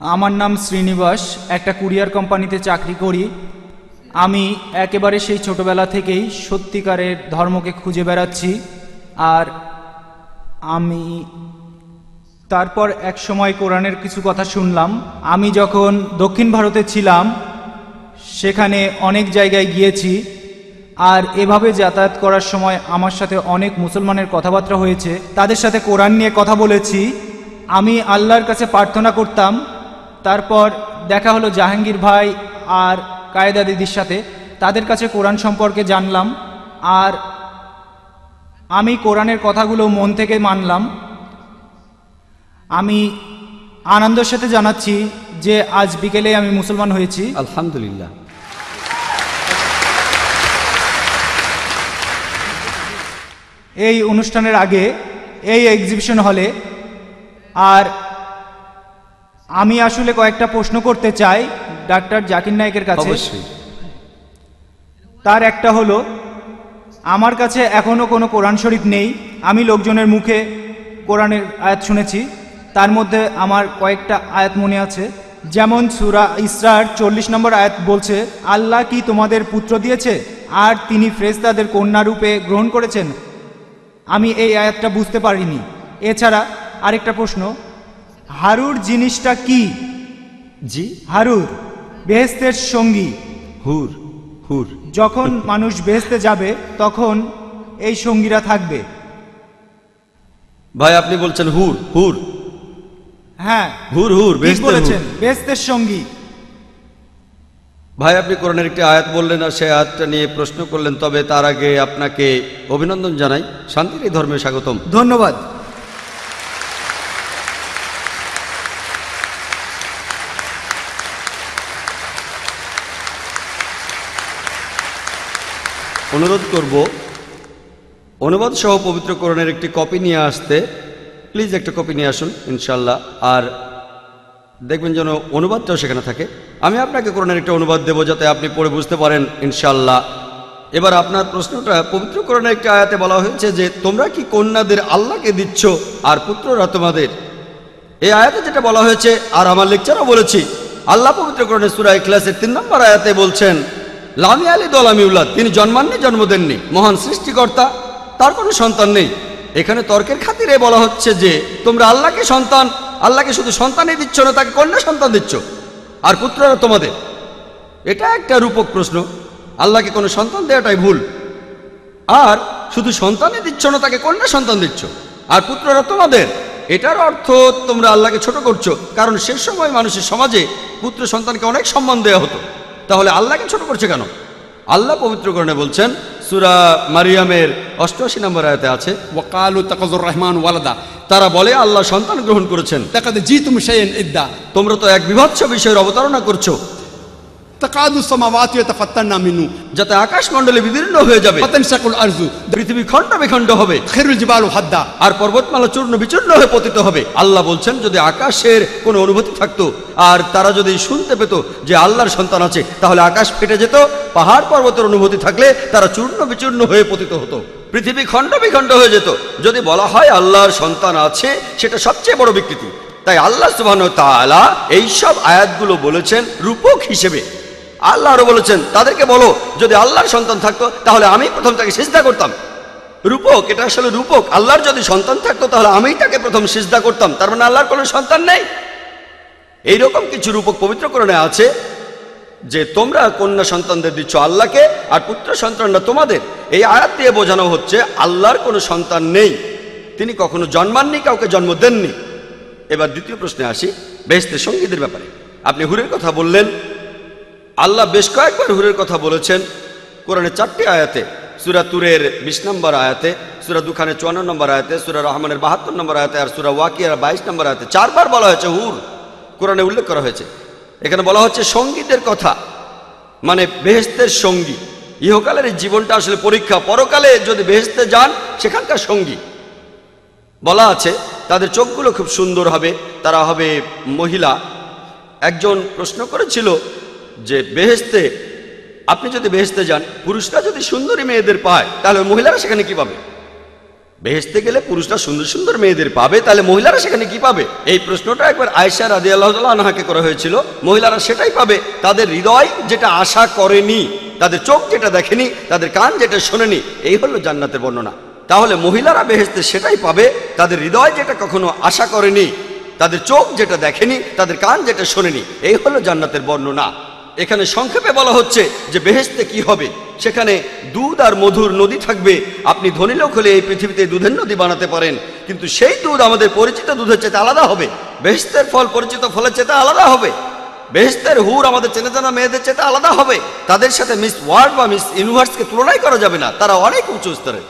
আমার নাম শ্রীনিবাস, একটা কুরিয়ার কোম্পানিতে চাকরি করি। আমি একেবারে সেই ছোটবেলা থেকেই সত্যিকারের ধর্মকে খুঁজে বেড়াচ্ছি। আর আমি তারপর এক সময় কোরআনের কিছু কথা শুনলাম। আমি যখন দক্ষিণ ভারতে ছিলাম সেখানে অনেক জায়গায় গিয়েছি, আর এভাবে যাতায়াত করার সময় আমার সাথে অনেক মুসলমানের কথাবার্তা হয়েছে, তাদের সাথে কোরআন নিয়ে কথা বলেছি। আমি আল্লাহর কাছে প্রার্থনা করতাম। তারপর দেখা হলো জাহাঙ্গীর ভাই আর কায়েদা দিদির সাথে, তাদের কাছে কোরআন সম্পর্কে জানলাম। আর আমি কোরআনের কথাগুলো মন থেকে মানলাম। আমি আনন্দের সাথে জানাচ্ছি যে আজ বিকেলে আমি মুসলমান হয়েছি। আলহামদুলিল্লাহ। এই অনুষ্ঠানের আগে এই এক্সিবিশন হলে, আর আমি আসলে কয়েকটা প্রশ্ন করতে চাই ডাক্তার জাকির নায়েকের কাছে। তার একটা হলো, আমার কাছে এখনো কোনো কোরআন শরীফ নেই। আমি লোকজনের মুখে কোরআনের আয়াত শুনেছি, তার মধ্যে আমার কয়েকটা আয়াত মনে আছে। যেমন সূরা ইসরার 40 নম্বর আয়াত বলছে, আল্লাহ কি তোমাদের পুত্র দিয়েছে আর তিনি ফেরেশতাদের কন্যা রূপে গ্রহণ করেছেন। আমি এই আয়াতটা বুঝতে পারিনি। এছাড়া আরেকটা প্রশ্ন, হারুর জিনিসটা কি? জি, হারুর বেহেশতের সঙ্গী। হুর, হুর। যখন মানুষ বেহেশতে যাবে তখন এই সঙ্গীরা থাকবে। ভাই আপনি বলছেন হুর, হুর। হ্যাঁ, হুর, হুর, ঠিক বেহেশতের বলেছেন, হুর। বেহেশতের সঙ্গী। ভাই আপনি কোরআনের একটি আয়াত বললেন আর সেই আয়াতটা নিয়ে প্রশ্ন করলেন, তবে তার আগে আপনাকে অভিনন্দন জানাই। শান্তির এই ধর্মে স্বাগতম। ধন্যবাদ। অনুরোধ করব অনুবাদ সহ পবিত্র কোরআনের একটি কপি নিয়ে আসতে। প্লিজ একটা কপি নিয়ে আসুন ইনশাল্লাহ। আর দেখবেন যেন অনুবাদটাও সেখানে থাকে। আমি আপনাকে কোরআনের একটা অনুবাদ দেবো যাতে আপনি পড়ে বুঝতে পারেন ইনশাল্লাহ। এবার আপনার প্রশ্নটা, পবিত্র কোরআনের একটা আয়াতে বলা হয়েছে যে তোমরা কি কন্যাদের আল্লাহকে দিচ্ছ আর পুত্ররা তোমাদের। এই আয়াতে যেটা বলা হয়েছে, আর আমার লেকচারও বলেছি, আল্লাহ পবিত্র কোরআনের সূরা ইখলাসের 3 নম্বর আয়াতে বলছেন, লামি আলী দলামি উল্লাদ, তিনি জন্মাননি, জন্ম দেননি, মহান সৃষ্টিকর্তা, তার কোনো সন্তান নেই। এখানে তর্কের খাতিরে বলা হচ্ছে যে তোমরা আল্লাহকে সন্তান, আল্লাহকে শুধু সন্তানই দিচ্ছ না, তাকে কন্যা সন্তান দিচ্ছ, আর পুত্ররা তোমাদের। এটা একটা রূপক প্রশ্ন। আল্লাহকে কোনো সন্তান দেওয়াটাই ভুল। আর শুধু সন্তানই দিচ্ছ না, তাকে কন্যা সন্তান দিচ্ছ, আর পুত্ররা তোমাদের। এটার অর্থ তোমরা আল্লাহকে ছোট করছো, কারণ শেষ সময় মানুষের সমাজে পুত্র সন্তানকে অনেক সম্মান দেওয়া হতো। তাহলে আল্লাহকে ছোট করছে কেন? আল্লাহ পবিত্র কোরআনে বলছেন, সূরা মারিয়ামের 88 নম্বর আয়াতে আছে, ওয়াকালু তাকাযুর রহমান ওয়ালাদা, তারা বলে আল্লাহ সন্তান গ্রহণ করেছেন। লাকাদ জিতুম শাইআন ইদ্দা, তোমরা তো এক বিভৎস বিষয়ের অবতারণা করছো, তাকাদু সামাওয়াতু ইয়াতাফাত্তারনা মিনহু, যাতে আকাশমণ্ডলে বিদীর্ণ হয়ে যাবে, ফাতানশাকুল আরজু, পৃথিবী খণ্ড বিখণ্ড হবে, খায়রুল জিবালু হাদ্দা, আর পর্বতমালা চূর্ণ বিচূর্ণ হয়ে পতিত হবে। আল্লাহ বলছেন, যদি আকাশের কোনো অনুভূতি থাকতো আর তারা যদি শুনতে পেত যে আল্লাহর সন্তান আছে, তাহলে আকাশ ফেটে যেত, পাহাড় পর্বতের অনুভূতি থাকলে তারা চূর্ণ বিচূর্ণ হয়ে পতিত হতো, পৃথিবী খণ্ড বিখণ্ড হয়ে যেত। যদি বলা হয় আল্লাহর সন্তান আছে, সেটা সবচেয়ে বড় বিকৃতি। তাই আল্লাহ সুবহানাহু ওয়া তাআলা এইসব আয়াতগুলো বলেছেন রূপক হিসেবে। আল্লাহ আরো বলেছেন, তাদেরকে বলো যদি আল্লাহর সন্তান থাকতো তাহলে আমি প্রথম তাকে সিজদা করতাম। রূপক, এটা আসলে রূপক। আল্লাহর যদি সন্তান থাকতো তাহলে আমিই তাকে প্রথম সিজদা করতাম, তার মানে আল্লাহর কোনো সন্তান নেই। এইরকম কিছু রূপক পবিত্র কোরআনে আছে যে তোমরা কন্যা সন্তানদের দিচ্ছ আল্লাহকে, আর পুত্র সন্তানরা তোমাদের। এই আয়াত দিয়ে বোঝানো হচ্ছে আল্লাহর কোনো সন্তান নেই, তিনি কখনো জন্মাননি, কাউকে জন্ম দেননি। এবার দ্বিতীয় প্রশ্নে আসি, বেহেশতের সঙ্গীদের ব্যাপারে। আপনি হুরের কথা বললেন। আল্লাহ বেশ কয়েকবার হুরের কথা বলেছেন কোরআনের 4টি আয়াতে। সূরা তুরের 20 নম্বর আয়াতে, সূরা দুখানের 54 নম্বর আয়াতে, সূরা রহমানের 72 নম্বর আয়াতে, আর সূরা ওয়াকিয়ার 22 নম্বর আয়াতে 4বার বলা হয়েছে হুর, কোরআনে উল্লেখ করা হয়েছে। এখানে বলা হচ্ছে সঙ্গীদের কথা, মানে বেহেশতের সঙ্গী। ইহকালের এই জীবনটা আসলে পরীক্ষা, পরকালে যদি বেহেশতে যান সেখানকার সঙ্গী। বলা আছে তাদের চোখগুলো খুব সুন্দর হবে, তারা হবে মহিলা। একজন প্রশ্ন করেছিল যে বেহেশতে, আপনি যদি বেহেশতে যান, পুরুষরা যদি সুন্দরী মেয়েদের পায় তাহলে মহিলারা সেখানে কি পাবে? বেহেশতে গেলে পুরুষরা সুন্দর সুন্দর মেয়েদের পাবে, তাহলে মহিলারা সেখানে কি পাবে? এই প্রশ্নটা একবার আয়েশা রাদিয়াল্লাহু তাআলা আনহাকে করা হয়েছিল। মহিলারা সেটাই পাবে, তাদের হৃদয় যেটা আশা করেনি, তাদের চোখ যেটা দেখেনি, তাদের কান যেটা শোনেনি। এই হলো জান্নাতের বর্ণনা। তাহলে মহিলারা বেহেশতে সেটাই পাবে, তাদের হৃদয় যেটা কখনো আশা করেনি, তাদের চোখ যেটা দেখেনি, তাদের কান যেটা শোনেনি। এই হলো জান্নাতের বর্ণনা। এখানে সংক্ষেপে বলা হচ্ছে যে বেহেশতে কি হবে। সেখানে দুধ আর মধুর নদী থাকবে। আপনি ধনী লোক হলে এই পৃথিবীতে দুধের নদী বানাতে পারেন, কিন্তু সেই দুধ আমাদের পরিচিত দুধের চেয়ে আলাদা হবে। বেহেশতের ফল পরিচিত ফলের চেয়ে আলাদা হবে। বেহেশতের হুর আমাদের চেনা জানা মেয়েদের চেয়ে আলাদা হবে। তাদের সাথে মিস ওয়ার্ল্ড বা মিস ইউনিভার্সকে তুলনাই করা যাবে না, তারা অনেক উঁচু স্তরের।